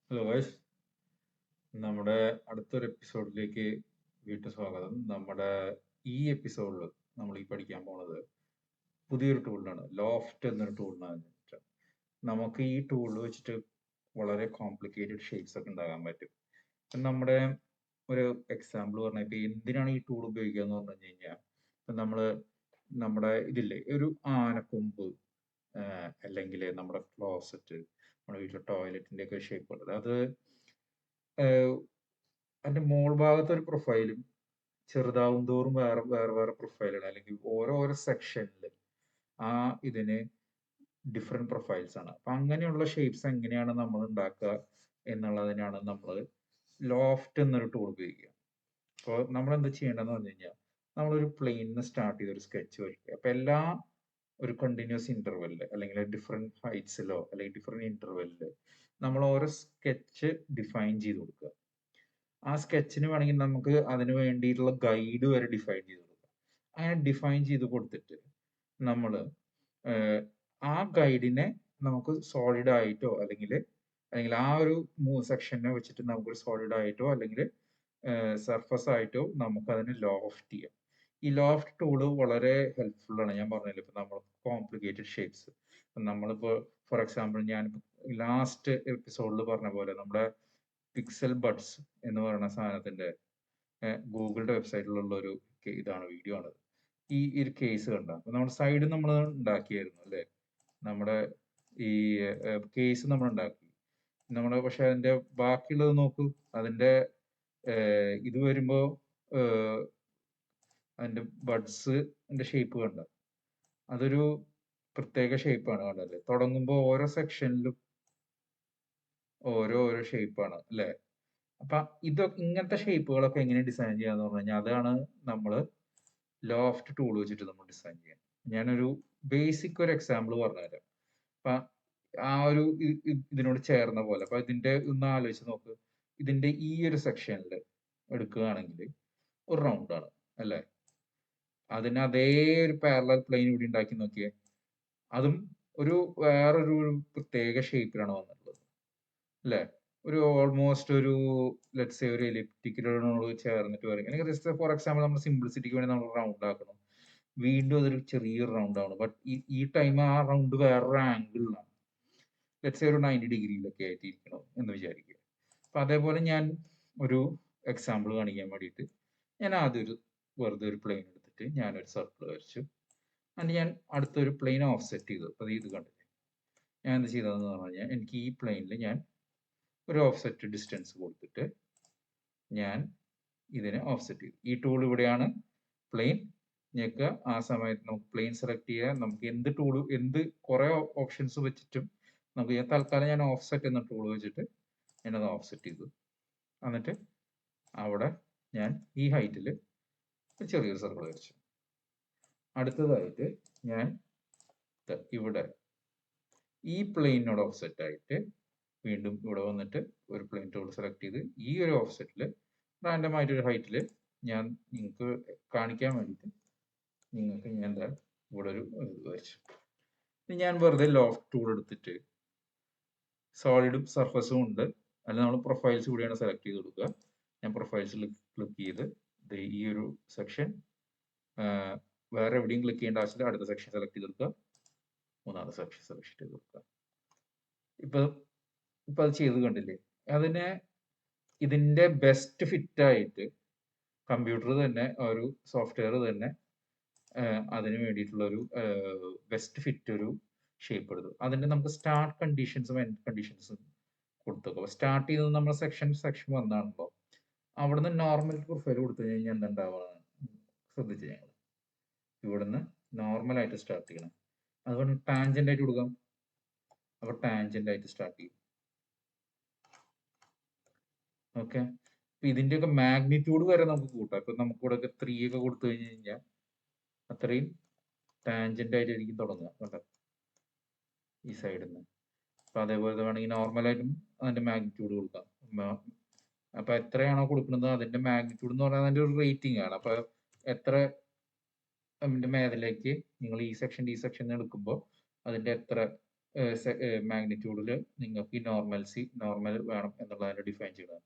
Hello guys, നമ്മുടെ അടുത്തൊരു എപ്പിസോഡിലേക്ക് വീണ്ടും സ്വാഗതം. നമ്മുടെ ഈ എപ്പിസോഡിൽ നമ്മൾ ഈ പഠിക്കാൻ പോണത് പുതിയൊരു ടൂളിനാണ്. ലോഫ്റ്റ് എന്നൊരു ടൂളിനാണ്. നമുക്ക് ഈ ടൂൾ വെച്ചിട്ട് വളരെ കോംപ്ലിക്കേറ്റഡ് ഷേപ്സ് ഒക്കെ ഉണ്ടാകാൻ പറ്റും. ഇപ്പം നമ്മുടെ ഒരു എക്സാമ്പിൾ പറഞ്ഞാൽ ഇപ്പം എന്തിനാണ് ഈ ടൂൾ ഉപയോഗിക്കുക എന്ന് പറഞ്ഞു കഴിഞ്ഞാൽ, ഇപ്പം നമ്മൾ നമ്മുടെ ഇതില്ലേ ഒരു ആനക്കൊമ്പ്, അല്ലെങ്കിൽ നമ്മുടെ ക്ലോസറ്റ്, നമ്മുടെ വീട്ടിലെ ടോയ്ലറ്റിന്റെ ഒക്കെ ഷേപ്പ് ഉള്ളത്, അത് അതിന്റെ മോൾ ഭാഗത്ത് ഒരു പ്രൊഫൈലും ചെറുതാവും തോറും വേറെ വേറെ വേറെ പ്രൊഫൈലാണ്, അല്ലെങ്കിൽ ഓരോ സെക്ഷനിൽ ആ ഇതിന് ഡിഫറെന്റ് പ്രൊഫൈൽസ് ആണ്. അപ്പൊ അങ്ങനെയുള്ള ഷേപ്സ് എങ്ങനെയാണ് നമ്മൾ ഉണ്ടാക്കുക എന്നുള്ളതിനാണ് നമ്മൾ ലോഫ്റ്റ് എന്നൊരു ടൂൾ ഉപയോഗിക്കുക. അപ്പോൾ നമ്മൾ എന്താ ചെയ്യേണ്ടതെന്ന് പറഞ്ഞു കഴിഞ്ഞാൽ, നമ്മളൊരു പ്ലെയിനിന്ന് സ്റ്റാർട്ട് ചെയ്ത ഒരു സ്കെച്ച് വരയ്ക്കുക. അപ്പൊ എല്ലാ ഒരു കണ്ടിന്യൂസ് ഇന്റർവെല്ലില് അല്ലെങ്കിൽ ഡിഫറെന്റ് ഹൈറ്റ്സിലോ അല്ലെങ്കിൽ ഡിഫറെന്റ് ഇന്റർവെല്ലില് നമ്മൾ ഓരോ സ്കെച്ച് ഡിഫൈൻ ചെയ്ത് കൊടുക്കുക. ആ സ്കെച്ചിന് വേണമെങ്കിൽ നമുക്ക് അതിന് വേണ്ടിയിട്ടുള്ള ഗൈഡ് വരെ ഡിഫൈൻ ചെയ്ത് കൊടുക്കാം. അങ്ങനെ ഡിഫൈൻ ചെയ്ത് കൊടുത്തിട്ട് നമ്മൾ ആ ഗൈഡിനെ നമുക്ക് സോളിഡ് ആയിട്ടോ അല്ലെങ്കിൽ അല്ലെങ്കിൽ ആ ഒരു സെക്ഷനെ വെച്ചിട്ട് നമുക്കൊരു സോളിഡ് ആയിട്ടോ അല്ലെങ്കിൽ സർഫസ് ആയിട്ടോ നമുക്ക് അതിനെ ലോഫ്റ്റ് ചെയ്യാം. ഈ ലോഫ്റ്റ് ടൂള് വളരെ ഹെൽപ്ഫുൾ ആണ്. ഞാൻ പറഞ്ഞില്ല, ഇപ്പൊ നമ്മൾ കോംപ്ലിക്കേറ്റഡ് ഷേപ്സ്, നമ്മളിപ്പോ ഫോർ എക്സാമ്പിൾ ഞാൻ ലാസ്റ്റ് എപ്പിസോഡിൽ പറഞ്ഞ പോലെ നമ്മുടെ പിക്സൽ ബഡ്സ് എന്ന് പറയുന്ന സാധനത്തിന്റെ ഗൂഗിളിന്റെ വെബ്സൈറ്റിലുള്ള ഒരു ഇതാണ്, വീഡിയോ ആണ്. ഈ ഒരു കേസ് കണ്ട നമ്മുടെ സൈഡ് നമ്മൾ ഉണ്ടാക്കിയായിരുന്നു അല്ലെ, നമ്മുടെ ഈ കേസ് നമ്മൾ ഉണ്ടാക്കി നമ്മുടെ, പക്ഷെ അതിന്റെ ബാക്കിയുള്ളത് നോക്കൂ, അതിന്റെ ഇത് വരുമ്പോ അതിന്റെ ബഡ്സിന്റെ ഷേപ്പ് കണ്ട, അതൊരു പ്രത്യേക ഷേപ്പാണ് കണ്ടല്ലേ. തുടങ്ങുമ്പോൾ ഓരോ സെക്ഷനിലും ഓരോ ഷേപ്പാണ് അല്ലെ. അപ്പൊ ഇങ്ങനത്തെ ഷേപ്പുകളൊക്കെ എങ്ങനെ ഡിസൈൻ ചെയ്യാന്ന് പറഞ്ഞു കഴിഞ്ഞാൽ, അതാണ് നമ്മൾ ലോഫ്റ്റ് ടൂൾ വെച്ചിട്ട് നമ്മൾ ഡിസൈൻ ചെയ്യാം. ഞാനൊരു ബേസിക് ഒരു എക്സാമ്പിൾ പറഞ്ഞുതരാം. അപ്പൊ ആ ഒരു ഇതിനോട് ചേർന്ന പോലെ, അപ്പൊ ഇതിന്റെ ഒന്ന് ആലോചിച്ച് നോക്ക്. ഇതിന്റെ ഈ ഒരു സെക്ഷനിൽ എടുക്കുകയാണെങ്കിൽ ഒരു റൗണ്ട് ആണ് അല്ലെ. അതിന് അതേ ഒരു പാരലൽ പ്ലെയിൻ ഇവിടെ ഉണ്ടാക്കി നോക്കിയേ, അതും ഒരു വേറൊരു പ്രത്യേക ഷേപ്പിലാണ് വന്നിട്ടുള്ളത് അല്ലെ. ഒരു ഓൾമോസ്റ്റ് ഒരു ലെറ്റ്സ് സേ ഒരു എലിപ്റ്റിക്കലോട് ചേർന്നിട്ട് വരും. അല്ലെങ്കിൽ ഫോർ എക്സാമ്പിൾ നമ്മൾ സിംപ്ലിസിറ്റിക്ക് വേണ്ടി നമ്മൾ റൗണ്ട് ആക്കണം, വീണ്ടും അതൊരു ചെറിയൊരു റൗണ്ട് ആണ്. ബട്ട് ഈ ടൈം ആ റൗണ്ട് വേറൊരു ആംഗിളിലാണ്, ലെറ്റ്സ് സേ ഒരു 90 ഡിഗ്രിയിലൊക്കെ ആയിട്ട് ഇരിക്കണം എന്ന് വിചാരിക്കുക. അപ്പൊ അതേപോലെ ഞാൻ ഒരു എക്സാമ്പിൾ കാണിക്കാൻ വേണ്ടിയിട്ട് ഞാൻ ആദ്യം വെറുതെ ഒരു പ്ലെയിൻ എടുത്തിട്ട് ഞാനൊരു സർക്കിൾ വരച്ചു. എന്നിട്ട് ഞാൻ അടുത്തൊരു പ്ലെയിൻ ഓഫ് സെറ്റ് ചെയ്തു. അപ്പൊ ഇത് കണ്ടില്ലേ, ഞാൻ എന്ത് ചെയ്തതെന്ന് പറഞ്ഞു കഴിഞ്ഞാൽ, എനിക്ക് ഈ പ്ലെയിനിൽ ഞാൻ ഒരു ഓഫ്സെറ്റ് ഡിസ്റ്റൻസ് കൊടുത്തിട്ട് ഞാൻ ഇതിനെ ഓഫ്സെറ്റ് ചെയ്തു. ഈ ടൂൾ ഇവിടെയാണ്, പ്ലെയിൻ ഞെക്കുക. ആ സമയത്ത് നമുക്ക് പ്ലെയിൻ സെലക്ട് ചെയ്യുക. നമുക്ക് എന്ത് കുറെ ഓപ്ഷൻസ് വെച്ചിട്ടും നമുക്ക് തൽക്കാലം ഞാൻ ഓഫ്സെറ്റ് എന്ന ടൂൾ വെച്ചിട്ട് ഞാനത് ഓഫ്സെറ്റ് ചെയ്തു. എന്നിട്ട് അവിടെ ഞാൻ ഈ ഹൈറ്റിൽ ചെറിയൊരു സർക്കിൾ വരച്ചു. അടുത്തതായിട്ട് ഞാൻ ഇവിടെ ഈ പ്ലെയിനോട് ഓഫ്സെറ്റ് ആയിട്ട് വീണ്ടും ഇവിടെ വന്നിട്ട് ഒരു പ്ലെയിൻ ടൂൾ സെലക്ട് ചെയ്ത് ഈ ഒരു ഓഫ്സെറ്റിൽ റാൻഡം ആയിട്ടൊരു ഹൈറ്റിൽ ഞാൻ നിങ്ങൾക്ക് കാണിക്കാൻ വേണ്ടിയിട്ട് നിങ്ങൾക്ക് ഞാൻ ഇവിടെ ഒരു ഇത് വരച്ചു. ഞാൻ വെറുതെ ലോഫ്റ്റ് ടൂൾ എടുത്തിട്ട് സോളിഡും സർഫസും ഉണ്ട്, അതിൽ നമ്മൾ പ്രൊഫൈൽസ് കൂടിയാണ് സെലക്ട് ചെയ്ത് കൊടുക്കുക. ഞാൻ പ്രൊഫൈൽസിൽ ക്ലിക്ക് ചെയ്ത് ഈ ഒരു സെക്ഷൻ വേറെ എവിടെയും ക്ലിക്ക് ചെയ്യേണ്ട ആവശ്യമില്ല, അടുത്ത സെക്ഷൻ സെലക്ട് ചെയ്ത് കൊടുക്കുക, മൂന്നാമത്തെ സെക്ഷൻ സെലക്ട് ചെയ്ത് കൊടുക്കുക. ഇപ്പൊ അത് ചെയ്ത് കണ്ടില്ലേ. അതിനെ ഇതിന്റെ ബെസ്റ്റ് ഫിറ്റ് ആയിട്ട് കമ്പ്യൂട്ടർ തന്നെ, ഒരു സോഫ്റ്റ്വെയർ തന്നെ അതിന് വേണ്ടിയിട്ടുള്ള ഒരു ബെസ്റ്റ് ഫിറ്റ് ഒരു ഷേപ്പ് എടുത്തു. അതിന്റെ നമുക്ക് സ്റ്റാർട്ട് കണ്ടീഷൻസും എൻഡ് കണ്ടീഷൻസും കൊടുത്തു. സ്റ്റാർട്ട് ചെയ്തത് നമ്മൾ സെക്ഷൻ വന്നാണല്ലോ, അവിടുന്ന് നോർമൽ പ്രൊഫൈൽ കൊടുത്തു കഴിഞ്ഞാൽ എന്തുണ്ടാവുക ശ്രദ്ധിച്ചു. ഞങ്ങൾ ഇവിടുന്ന് നോർമൽ ആയിട്ട് സ്റ്റാർട്ട് ചെയ്യണം, അതുകൊണ്ട് ടാൻജന്റ് ആയിട്ട് കൊടുക്കാം. അപ്പൊ ടാൻജന്റ് ആയിട്ട് സ്റ്റാർട്ട് ചെയ്യും. ഓക്കെ, അപ്പൊ ഇതിന്റെയൊക്കെ മാഗ്നിറ്റ്യൂഡ് വരെ നമുക്ക് കൂട്ടാം. ഇപ്പൊ നമുക്ക് ഇവിടെ 3 ഒക്കെ കൊടുത്തു കഴിഞ്ഞു കഴിഞ്ഞാൽ അത്രയും ടാൻജന്റ് ആയിട്ടായിരിക്കും തുടങ്ങുക കേട്ടോ, ഈ സൈഡിൽ നിന്ന്. അപ്പൊ അതേപോലെ വേണമെങ്കിൽ നോർമലായിട്ടും അതിന്റെ മാഗ്നിറ്റ്യൂഡ് കൊടുക്കാം. അപ്പൊ എത്രയാണോ കൊടുക്കുന്നത് അതിന്റെ മാഗ്നിറ്റ്യൂഡ് എന്ന് പറയുന്നത് അതിന്റെ ഒരു റേറ്റിംഗ് ആണ്. അപ്പൊ എത്ര അതിന്റെ മേഖലയിലേക്ക് നിങ്ങൾ ഈ സെക്ഷൻ എടുക്കുമ്പോൾ അതിന്റെ എത്ര മാഗ്നിറ്റ്യൂഡിൽ നിങ്ങൾക്ക് ഈ നോർമൽ വേണം എന്നുള്ളതിനെ ഡിഫൈൻ ചെയ്യണം.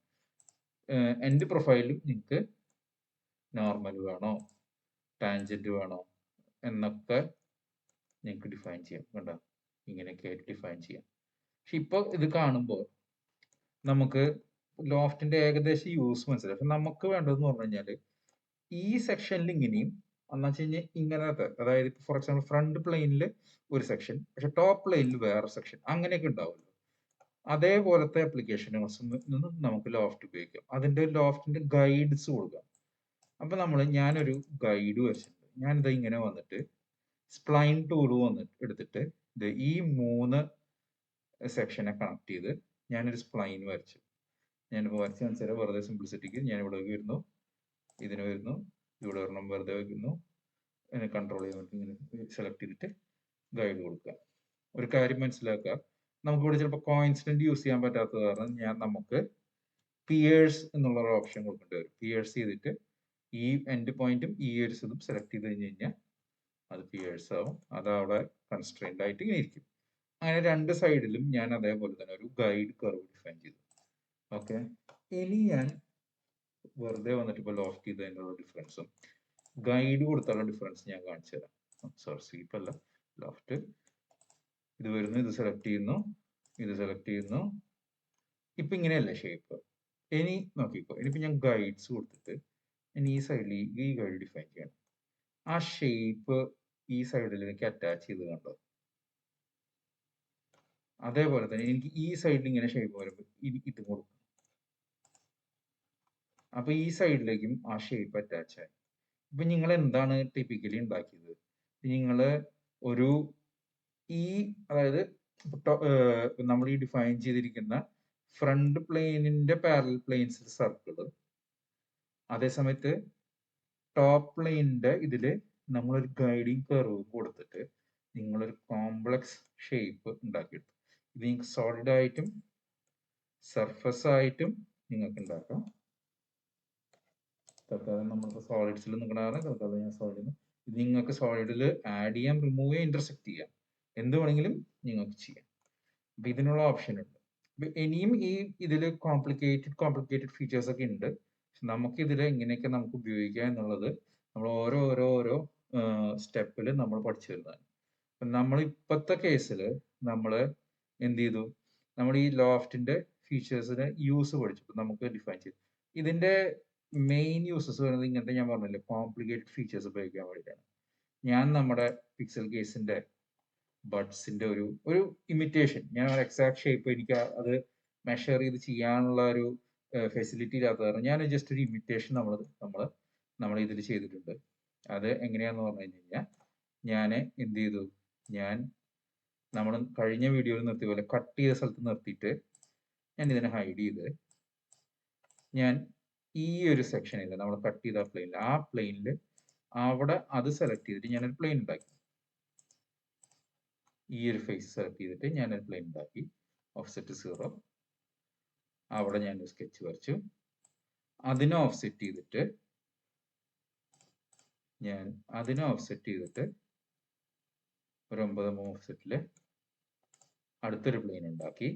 എൻഡ് പ്രൊഫൈലിലും നിങ്ങൾക്ക് നോർമൽ വേണോ ടാൻജന്റ് വേണോ എന്നൊക്കെ നിങ്ങൾക്ക് ഡിഫൈൻ ചെയ്യാം. കണ്ടോ, ഇങ്ങനെയൊക്കെ ആയിട്ട് ഡിഫൈൻ ചെയ്യാം. പക്ഷെ ഇപ്പോൾ ഇത് കാണുമ്പോൾ നമുക്ക് ലോഫ്റ്റിന്റെ ഏകദേശം യൂസ് മനസ്സിലായി. പക്ഷെ നമുക്ക് വേണ്ടതെന്ന് പറഞ്ഞു കഴിഞ്ഞാൽ ഈ സെക്ഷനിൽ ഇങ്ങനെയും എന്ന് വെച്ച് കഴിഞ്ഞാൽ ഇങ്ങനത്തെ, അതായത് ഫോർ എക്സാമ്പിൾ ഫ്രണ്ട് പ്ലെയിനിൽ ഒരു സെക്ഷൻ, പക്ഷെ ടോപ്പ് പ്ലെയിനിൽ വേറെ സെക്ഷൻ, അങ്ങനെയൊക്കെ ഉണ്ടാവുമല്ലോ. അതേപോലത്തെ ആപ്ലിക്കേഷൻസ് നിന്നും നമുക്ക് ലോഫ്റ്റ് ഉപയോഗിക്കാം. അതിന്റെ ലോഫ്റ്റിന്റെ ഗൈഡ്സ് കൊടുക്കാം. അപ്പൊ ഞാനൊരു ഗൈഡ് വെച്ചിട്ടുണ്ട്. ഞാനിത് ഇങ്ങനെ വന്നിട്ട് സ്പ്ലൈൻ ടൂൾ വന്നിട്ട് എടുത്തിട്ട് ഈ 3 സെക്ഷനെ കണക്ട് ചെയ്ത് ഞാനൊരു സ്പ്ലൈൻ വരച്ചു. ഞാനിപ്പോൾ വരച്ച് കാണിച്ചാൽ വെറുതെ സിംപ്ലിസിറ്റിക്ക് ഞാൻ ഇവിടെ വരുന്നു, ഇതിന് വരുന്നു, ഇവിടെ ഒരെണ്ണം വെറുതെ വയ്ക്കുന്നു, കൺട്രോൾ ചെയ്തിട്ട് ഇങ്ങനെ സെലക്ട് ചെയ്തിട്ട് ഗൈഡ് കൊടുക്കുക. ഒരു കാര്യം മനസ്സിലാക്കുക, നമുക്കിവിടെ ചിലപ്പോൾ കോയിൻസിഡന്റ് യൂസ് ചെയ്യാൻ പറ്റാത്തത് കാരണം നമുക്ക് പിയേഴ്സ് എന്നുള്ള ഒരു ഓപ്ഷൻ കൊടുക്കേണ്ടി വരും. പിയേഴ്സ് ചെയ്തിട്ട് ഈ എൻഡ് പോയിന്റും ഈ ഒരു ഇതും സെലക്ട് ചെയ്ത് കഴിഞ്ഞ് കഴിഞ്ഞാൽ അത് പിയേഴ്സ് ആവും. അത് അവിടെ കൺസ്ട്രെയിൻഡ് ആയിട്ട് ഇങ്ങനെ ഇരിക്കും. അങ്ങനെ രണ്ട് സൈഡിലും ഞാൻ അതേപോലെ തന്നെ ഒരു ഗൈഡ് കർവ് ഡിഫൈൻ ചെയ്തു. ഓക്കെ, ഇനി ഞാൻ വെറുതെ വന്നിട്ട് ഇപ്പോൾ ലോഫ്റ്റ് ചെയ്തതിനുള്ള ഡിഫറൻസും ഗൈഡ് കൊടുത്തുള്ള ഡിഫറൻസ് ഞാൻ കാണിച്ചു തരാം. സോറി, സ്വീപ്പ് അല്ല, ലോഫ്റ്റ്. ഇത് വരുന്നു, ഇത് സെലക്ട് ചെയ്യുന്നു, ഇത് സെലക്ട് ചെയ്യുന്നു. ഇപ്പൊ ഇങ്ങനെയല്ല ഷേപ്പ്. ഇനി നോക്കിക്കോ, ഇനിയിപ്പോ ഞാൻ ഗൈഡ്സ് കൊടുത്തിട്ട് ഇനി ഈ സൈഡിൽ ഈ ഗൈഡ് ഡിഫൈൻ ചെയ്യണം. ആ ഷേപ്പ് ഈ സൈഡിലേക്ക് അറ്റാച്ച് ചെയ്ത് കണ്ടോ? അതേപോലെ തന്നെ എനിക്ക് ഈ സൈഡിൽ ഇങ്ങനെ ഷേപ്പ് വരുമ്പോൾ ഇത് കൊടുക്കും. അപ്പൊ ഈ സൈഡിലേക്കും ആ ഷേപ്പ് അറ്റാച്ച് ആയി. ഇപ്പൊ നിങ്ങൾ എന്താണ് ടിപ്പിക്കലി ഉണ്ടാക്കിയത്? നിങ്ങള് ഒരു അതായത് നമ്മൾ ഈ ഡിഫൈൻ ചെയ്തിരിക്കുന്ന ഫ്രണ്ട് പ്ലെയിനിന്റെ പാരലൽ പ്ലെയിൻസിൽ സർക്കിള്, അതേസമയത്ത് ടോപ്പ് പ്ലെയിനിന്റെ ഇതില് നമ്മളൊരു ഗൈഡിങ് കർവ് കൊടുത്തിട്ട് നിങ്ങളൊരു കോംപ്ലക്സ് ഷേപ്പ് ഉണ്ടാക്കിയെടുത്തു. ഇത് നിങ്ങൾക്ക് സോളിഡ് ആയിട്ടും സർഫസ് ആയിട്ടും നിങ്ങൾക്ക് ഉണ്ടാക്കാം. തൽക്കാലം നമ്മൾക്ക് സോളിഡ്സിൽ നിൽക്കണതാണ്, തൽക്കാലം ഞാൻ സോളിഡ്. ഇത് നിങ്ങൾക്ക് സോളിഡിൽ ആഡ് ചെയ്യാം, റിമൂവ് ചെയ്യാം, ഇന്റർസെക്ട് ചെയ്യാം, എന്ത് വേണമെങ്കിലും നിങ്ങൾക്ക് ചെയ്യാം. അപ്പൊ ഇതിനുള്ള ഓപ്ഷൻ ഉണ്ട്. ഇനിയും ഇതിൽ കോംപ്ലിക്കേറ്റഡ് ഫീച്ചേഴ്സ് ഒക്കെ ഉണ്ട്. നമുക്ക് ഇതിൽ എങ്ങനെയൊക്കെ നമുക്ക് ഉപയോഗിക്കാം എന്നുള്ളത് നമ്മൾ ഓരോ സ്റ്റെപ്പിൽ നമ്മൾ പഠിച്ചു വരുന്നതാണ്. നമ്മൾ ഇപ്പോഴത്തെ കേസിൽ നമ്മൾ എന്ത് ചെയ്തു, നമ്മൾ ഈ ലോഫ്റ്റിന്റെ ഫീച്ചേഴ്സിന് യൂസ് പഠിച്ചു, നമുക്ക് ഡിഫൈൻ ചെയ്തു. ഇതിന്റെ മെയിൻ യൂസസ് വരുന്നത് ഇങ്ങനത്തെ ഞാൻ പറഞ്ഞില്ലേ കോംപ്ലിക്കേറ്റഡ് ഫീച്ചേഴ്സ് ഉപയോഗിക്കാൻ വേണ്ടിയിട്ടാണ്. ഞാൻ നമ്മുടെ പിക്സൽ കേസിന്റെ ബഡ്സിന്റെ ഒരു ഇമിറ്റേഷൻ, ഞാൻ എക്സാക്ട് ഷേപ്പ് എനിക്ക് അത് മെഷർ ചെയ്ത് ചെയ്യാനുള്ള ഒരു ഫെസിലിറ്റി ഇല്ലാത്ത കാരണം ഞാൻ ജസ്റ്റ് ഒരു ഇമിറ്റേഷൻ നമ്മൾ ഇതിൽ ചെയ്തിട്ടുണ്ട്. അത് എങ്ങനെയാന്ന് പറഞ്ഞു കഴിഞ്ഞാൽ ഞാൻ എന്ത് ചെയ്തു, നമ്മൾ കഴിഞ്ഞ വീഡിയോയിൽ നിർത്തിയ പോലെ കട്ട് ചെയ്ത സ്ഥലത്ത് നിർത്തിയിട്ട് ഞാൻ ഇതിനെ ഹൈഡ് ചെയ്ത് ഞാൻ ഈ ഒരു സെക്ഷനിൽ നമ്മൾ കട്ട് ചെയ്ത പ്ലെയിനിൽ ആ പ്ലെയിനിൽ അവിടെ അത് സെലക്ട് ചെയ്തിട്ട് ഞാനൊരു പ്ലെയിൻ ഉണ്ടാക്കി. ഈ ഒരു ഫേസ് സെലക്ട് ചെയ്തിട്ട് ഞാനൊരു പ്ലെയിൻ ഉണ്ടാക്കി. ഓഫ്സെറ്റ് 0. അവിടെ ഞാനൊരു സ്കെച്ച് വരച്ചു. അതിനെ ഓഫ്സെറ്റ് ചെയ്തിട്ട് ഒരു 9 ഓഫ്സെറ്റില് അടുത്തൊരു പ്ലെയിൻ ഉണ്ടാക്കി.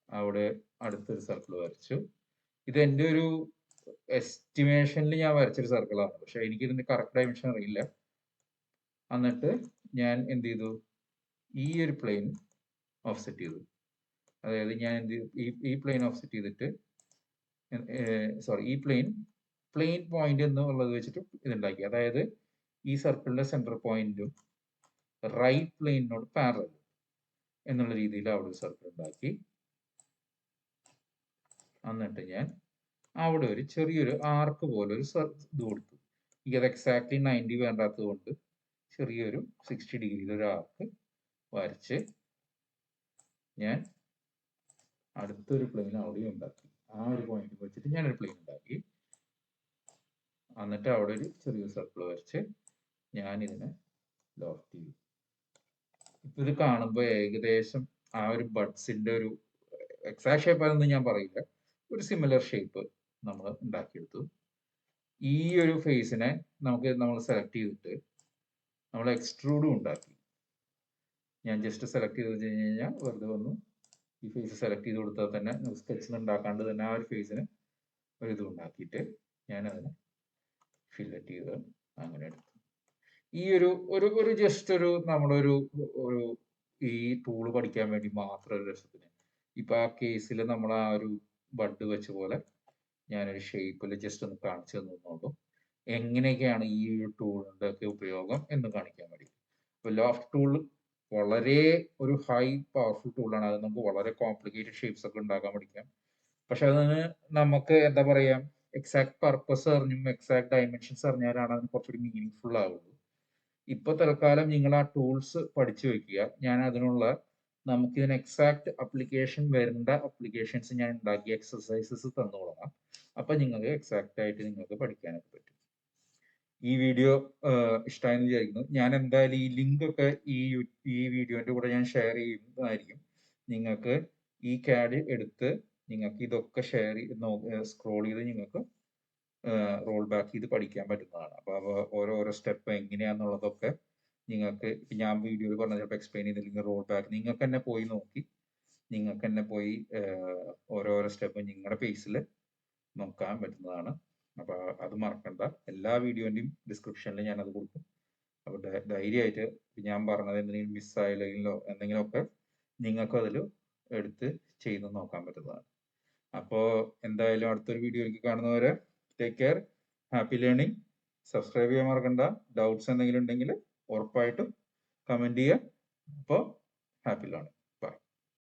അവിടെ അടുത്തൊരു സർക്കിൾ വരച്ചു. ഇത് എൻ്റെ ഒരു എസ്റ്റിമേഷനിൽ ഞാൻ വരച്ചൊരു സർക്കിളാണ്, പക്ഷെ എനിക്ക് ഇതിന്റെ കറക്റ്റ് ഡയമെൻഷൻ അറിയില്ല. എന്നിട്ട് ഞാൻ എന്ത് ചെയ്തു, ഈ ഒരു പ്ലെയിൻ ഓഫ്സെറ്റ് ചെയ്തു. അതായത് ഞാൻ എന്ത് ചെയ്തു, ഈ പ്ലെയിൻ ഓഫ്സെറ്റ് ചെയ്തിട്ട് ഈ പ്ലെയിൻ പോയിന്റ് എന്നുള്ളത് വെച്ചിട്ട് ഇതുണ്ടാക്കി. അതായത് ഈ സർക്കിളിന്റെ സെന്റർ പോയിന്റും റൈറ്റ് പ്ലെയിനോട് പാരലൽ എന്നുള്ള രീതിയിൽ അവിടെ ഒരു സർക്കിൾ ഉണ്ടാക്കി. എന്നിട്ട് ഞാൻ അവിടെ ഒരു ചെറിയൊരു ആർക്ക് പോലെ ഒരു ഇത് കൊടുത്തു. എനിക്കത് എക്സാക്ട്ലി 90 വേണ്ടാത്തത് കൊണ്ട് ചെറിയൊരു 60 ഡിഗ്രിയിൽ ഒരു ആർക്ക് വരച്ച് ഞാൻ അടുത്തൊരു പ്ലെയിൻ അവിടെ ഉണ്ടാക്കി. ആ ഒരു പോയിന്റ് വെച്ചിട്ട് ഞാനൊരു പ്ലെയിൻ ഉണ്ടാക്കി. എന്നിട്ട് അവിടെ ഒരു ചെറിയൊരു സർക്കിൾ വരച്ച് ഞാൻ ഇതിനെ ലോഫ്റ്റ് ചെയ്തു. ഇപ്പൊ ഇത് കാണുമ്പോൾ ഏകദേശം ആ ഒരു ബഡ്സിന്റെ ഒരു എക്സാക്ട് ഷേപ്പ് ആണെന്ന് ഞാൻ പറയില്ല, ഒരു സിമിലർ ഷേപ്പ് നമ്മൾ ഉണ്ടാക്കിയെടുത്തു. ഈ ഒരു ഫേസിനെ നമ്മൾ സെലക്ട് ചെയ്തിട്ട് നമ്മൾ എക്സ്ട്രൂഡും ഉണ്ടാക്കി. ഞാൻ ജസ്റ്റ് സെലക്ട് ചെയ്ത് കഴിഞ്ഞ് കഴിഞ്ഞാൽ വെറുതെ വന്നു ഈ ഫേസ് സെലക്ട് ചെയ്ത് കൊടുത്താൽ തന്നെ സ്കെച്ചിൽ ഉണ്ടാക്കാണ്ട് തന്നെ ആ ഒരു ഫേസിന് ഒരു ഇത് ഉണ്ടാക്കിയിട്ട് ഞാനതിനെ ഫില്ലറ്റ് ചെയ്ത് അങ്ങനെ എടുത്തു. ഈ ഒരു ജസ്റ്റ് ഒരു നമ്മുടെ ഒരു ഈ ടൂള് പഠിക്കാൻ വേണ്ടി മാത്രം ഒരു രസത്തിന് ഇപ്പൊ ആ കേസിൽ നമ്മൾ ആ ഒരു ബഡ് വെച്ച പോലെ ഞാനൊരു ഷേപ്പിൽ ജസ്റ്റ് ഒന്ന് കാണിച്ചു തന്നുള്ളൂ എങ്ങനെയൊക്കെയാണ് ഈ ടൂളിന്റെ ഒക്കെ ഉപയോഗം എന്ന് കാണിക്കാൻ വേണ്ടി. ഇപ്പൊ ലോഫ്റ്റ് ടൂൾ വളരെ ഒരു ഹൈ പവർഫുൾ ടൂളാണ്. അത് നമുക്ക് വളരെ കോംപ്ലിക്കേറ്റഡ് ഷേപ്സ് ഒക്കെ ഉണ്ടാക്കാൻ പഠിക്കാം. പക്ഷെ അതിന് നമുക്ക് എന്താ പറയാ എക്സാക്ട് പർപ്പസ് അറിഞ്ഞും എക്സാക്ട് ഡയമെൻഷൻസ് അറിഞ്ഞാലാണ് അതിന് കുറച്ചുകൂടി മീനിങ് ഫുൾ ആവുള്ളൂ. ഇപ്പൊ തൽക്കാലം നിങ്ങൾ ആ ടൂൾസ് പഠിച്ചു വെക്കുക. ഞാൻ അതിനുള്ള നമുക്ക് ഇതിന് എക്സാക്ട് അപ്ലിക്കേഷൻ വരേണ്ട അപ്ലിക്കേഷൻസ് ഞാൻ ഉണ്ടാക്കിയ എക്സസൈസസ് തന്നു തുടങ്ങാം. അപ്പൊ നിങ്ങൾക്ക് എക്സാക്ട് ആയിട്ട് നിങ്ങൾക്ക് പഠിക്കാനൊക്കെ പറ്റും. ഈ വീഡിയോ ഇഷ്ടമായെന്ന് വിചാരിക്കുന്നു. ഞാൻ എന്തായാലും ഈ ലിങ്ക് ഒക്കെ ഈ വീഡിയോന്റെ കൂടെ ഞാൻ ഷെയർ ചെയ്യുന്നതായിരിക്കും. നിങ്ങൾക്ക് ഈ CAD എടുത്ത് നിങ്ങൾക്ക് ഇതൊക്കെ ഷെയർ സ്ക്രോൾ ചെയ്ത് നിങ്ങൾക്ക് റോൾ ബാക്ക് ചെയ്ത് പഠിക്കാൻ പറ്റുന്നതാണ്. അപ്പൊ ഓരോരോ സ്റ്റെപ്പ് എങ്ങനെയാന്നുള്ളതൊക്കെ നിങ്ങൾക്ക് ഞാൻ വീഡിയോയിൽ പറഞ്ഞ ചിലപ്പോൾ എക്സ്പ്ലെയിൻ ചെയ്തില്ലെങ്കിൽ റോൾ ബാക്ക് നിങ്ങൾക്ക് തന്നെ പോയി നോക്കി നിങ്ങൾക്ക് തന്നെ പോയി ഓരോരോ സ്റ്റെപ്പ് നിങ്ങളുടെ പേസിൽ നോക്കാൻ പറ്റുന്നതാണ്. അപ്പൊ അത് മറക്കണ്ട. എല്ലാ വീഡിയോന്റെയും ഡിസ്ക്രിപ്ഷനിൽ ഞാൻ അത് കൊടുക്കും. അപ്പൊ ധൈര്യമായിട്ട് ഞാൻ പറഞ്ഞത് എന്തെങ്കിലും മിസ്സായില്ലെങ്കിലോ എന്തെങ്കിലുമൊക്കെ നിങ്ങൾക്ക് അതിൽ എടുത്ത് ചെയ്ത് നോക്കാൻ പറ്റുന്നതാണ്. അപ്പോൾ എന്തായാലും അടുത്തൊരു വീഡിയോയിലേക്ക് കാണുന്നവരെ take care, happy learning. Subscribe ചെയ്യാൻ മറക്കണ്ട. ഡൗട്ട്സ് എന്തെങ്കിലും ഉണ്ടെങ്കിൽ ഉറപ്പായിട്ടും കമന്റ് ചെയ്യുക. അപ്പോൾ ഹാപ്പി ലേണിംഗ്.